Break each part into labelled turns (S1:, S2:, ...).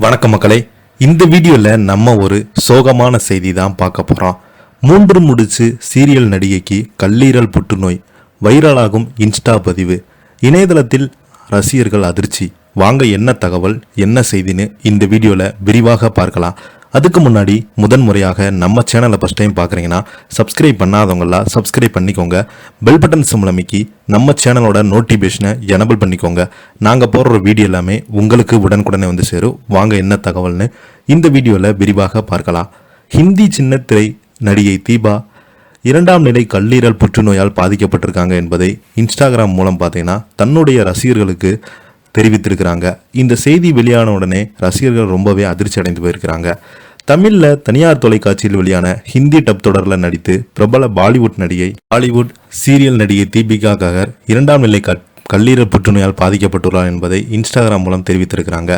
S1: வணக்கம் மக்களே, இந்த வீடியோல நம்ம ஒரு சோகமான செய்தி தான் பார்க்க போறோம். 3 முடிச்சு சீரியல் நடிகைக்கு கல்லீரல் புற்றுநோய், வைரலாகும் இன்ஸ்டா பதிவு, இணையதளத்தில் ரசிகர்கள் அதிர்ச்சி. வாங்க என்ன தகவல் என்ன செய்தின்னு இந்த வீடியோல விரிவாக பார்க்கலாம். அதுக்கு முன்னாடி முதன்முறையாக நம்ம சேனலை ஃபஸ்ட் டைம் பார்க்குறீங்கன்னா சப்ஸ்கிரைப் பண்ணாதவங்களாம் சப்ஸ்கிரைப் பண்ணிக்கோங்க. பெல் பட்டன் சிம்லமிக்கி நம்ம சேனலோட நோட்டிஃபிகேஷனை எனபிள் பண்ணிக்கோங்க. நாங்கள் போடுற வீடியோ எல்லாமே உங்களுக்கு உடனுக்குடனே வந்து சேரும். வாங்க என்ன தகவல்னு இந்த வீடியோவில் விரிவாக பார்க்கலாம். ஹிந்தி சின்னத்திரை நடிகை தீபா 2ஆம் நிலை கல்லீரல் புற்றுநோயால் பாதிக்கப்பட்டிருக்காங்க என்பதை இன்ஸ்டாகிராம் மூலம் பார்த்தீங்கன்னா தன்னுடைய ரசிகர்களுக்கு தெரிவித்திருக்கிறாங்க. இந்த செய்தி வெளியான உடனே ரசிகர்கள் ரொம்பவே அதிர்ச்சி அடைந்து போயிருக்கிறாங்க. தமிழில் தனியார் தொலைக்காட்சியில் வெளியான ஹிந்தி டப் தொடரில் நடித்து பிரபல பாலிவுட் சீரியல் நடிகை தீபிகா ககர் 2ஆம் நிலை கல்லீரல் புற்றுநோயால் பாதிக்கப்பட்டுள்ளார் என்பதை இன்ஸ்டாகிராம் மூலம் தெரிவித்திருக்கிறாங்க.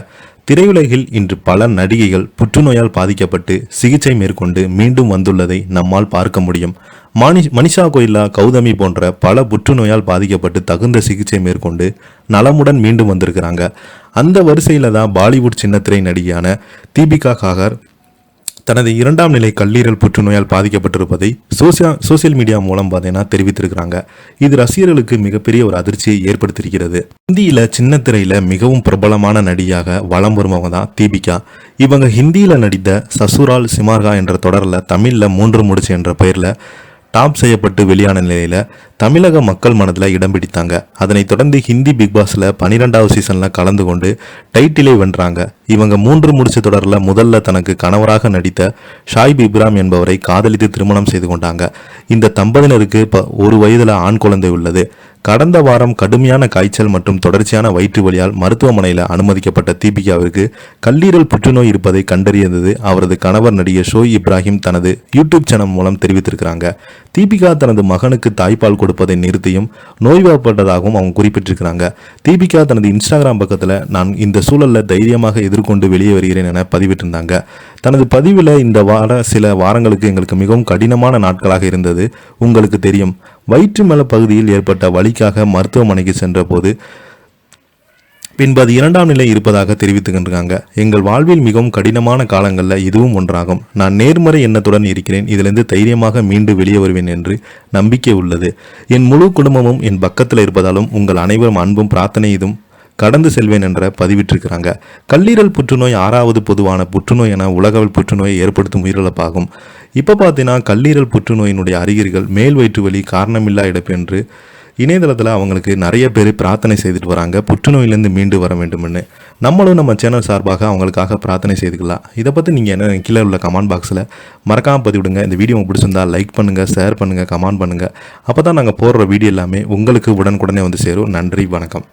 S1: திரையுலகில் இன்று பல நடிகைகள் புற்றுநோயால் பாதிக்கப்பட்டு சிகிச்சை மேற்கொண்டு மீண்டும் வந்துள்ளதை நம்மால் பார்க்க முடியும். மனிஷா கொய்ரா, கௌதமி போன்ற பல புற்றுநோயால் பாதிக்கப்பட்டு தகுந்த சிகிச்சை மேற்கொண்டு நலமுடன் மீண்டும் வந்திருக்கிறாங்க. அந்த வரிசையில் தான் பாலிவுட் சின்னத்திரை நடிகையான தீபிகா ககர் தனது 2ஆம் நிலை கல்லீரல் புற்றுநோயால் பாதிக்கப்பட்டிருப்பதை சோசியல் மீடியா மூலம் பார்த்தீங்கன்னா தெரிவித்திருக்கிறாங்க. இது ரசிகர்களுக்கு மிகப்பெரிய ஒரு அதிர்ச்சியை ஏற்படுத்தியிருக்கிறது. ஹிந்தியில சின்னத்திரையில மிகவும் பிரபலமான நடிகையாக வலம் வருவங்க தான் தீபிகா. இவங்க ஹிந்தியில நடித்த சசுரால் சிமார்கா என்ற தொடரில் தமிழில் 3 முடிச்சு என்ற பெயரில் டாப் செய்யப்பட்டு வெளியான நிலையில் தமிழக மக்கள் மனதில் இடம் பிடித்தாங்க. அதனைத் தொடர்ந்து ஹிந்தி பிக் பாஸில் 12வது சீசனில் கலந்து கொண்டு டைட்டிலை வென்றாங்க. இவங்க 3 முடிச்சு தொடரில் முதல்ல தனக்கு கணவராக நடித்த ஷாயிப் இப்ராஹிம் என்பவரை காதலித்து திருமணம் செய்து கொண்டாங்க. இந்த தம்பதியினருக்கு 1 வயதில் ஆண் குழந்தை உள்ளது. கடந்த வாரம் கடுமையான காய்ச்சல் மற்றும் தொடர்ச்சியான வயிற்று வலியால் மருத்துவமனையில் அனுமதிக்கப்பட்ட தீபிகாவிற்கு கல்லீரல் புற்றுநோய் இருப்பதை கண்டறியது அவரது கணவர் நடிகர் ஷோய் இப்ராஹிம் தனது யூடியூப் சேனல் மூலம் தெரிவித்திருக்கிறாங்க. தீபிகா தனது மகனுக்கு தாய்ப்பால் கொடுப்பதை நிறுத்தியும் நோய்வாய்ப்பட்டதாகவும் அவங்க குறிப்பிட்டிருக்கிறாங்க. தீபிகா தனது இன்ஸ்டாகிராம் பக்கத்தில் நான் இந்த சூழலில் தைரியமாக எதிர்கொண்டு வெளியே வருகிறேன் என பதிவிட்டிருந்தாங்க. தனது பதிவில் இந்த சில வாரங்களுக்கு எங்களுக்கு மிகவும் கடினமான நாட்களாக இருந்தது. உங்களுக்கு தெரியும், வயிற்று மேல பகுதியில் ஏற்பட்ட வலிக்காக மருத்துவமனைக்கு சென்ற போது பின்பு அது 2ஆம் நிலை இருப்பதாக தெரிவித்துக்கின்றாங்க. எங்கள் வாழ்வில் மிகவும் கடினமான காலங்களில் இதுவும் ஒன்றாகும். நான் நேர்மறை எண்ணத்துடன் இருக்கிறேன். இதிலிருந்து தைரியமாக மீண்டு வெளியே வருவேன் என்று நம்பிக்கை உள்ளது. என் முழு குடும்பமும் என் பக்கத்தில் இருப்பதாலும் உங்கள் அனைவரும் அன்பும் பிரார்த்தனையும் கடந்து செல்வேன் என்ற பதிவிட்டிருக்கிறாங்க. கல்லீரல் புற்றுநோய் 6வது பொதுவான புற்றுநோய் என உலகளவில் புற்றுநோயை ஏற்படுத்தும் உயிரிழப்பாகும். இப்போ பார்த்தீங்கன்னா கல்லீரல் புற்றுநோயினுடைய அறிகுறிகள் மேல் வயிற்று வலி, காரணமில்லா இழப்பு என்று இணையதளத்தில் அவங்களுக்கு நிறைய பேர் பிரார்த்தனை செய்துட்டு வராங்க, புற்றுநோயிலேருந்து மீண்டு வர வேண்டும்னு. நம்மளும் நம்ம சேனல் சார்பாக அவங்களுக்காக பிரார்த்தனை செய்துக்கலாம். இதை பற்றி நீங்கள் என்ன கீழே உள்ள கமெண்ட் பாக்ஸில் மறக்காமல் பதிவிடுங்க. இந்த வீடியோ உங்களுக்கு பிடிச்சிருந்தா லைக் பண்ணுங்கள், ஷேர் பண்ணுங்கள், கமெண்ட் பண்ணுங்கள். அப்போ தான் நாங்கள் போடுற வீடியோ எல்லாமே உங்களுக்கு உடனுக்குடனே வந்து சேரும். நன்றி, வணக்கம்.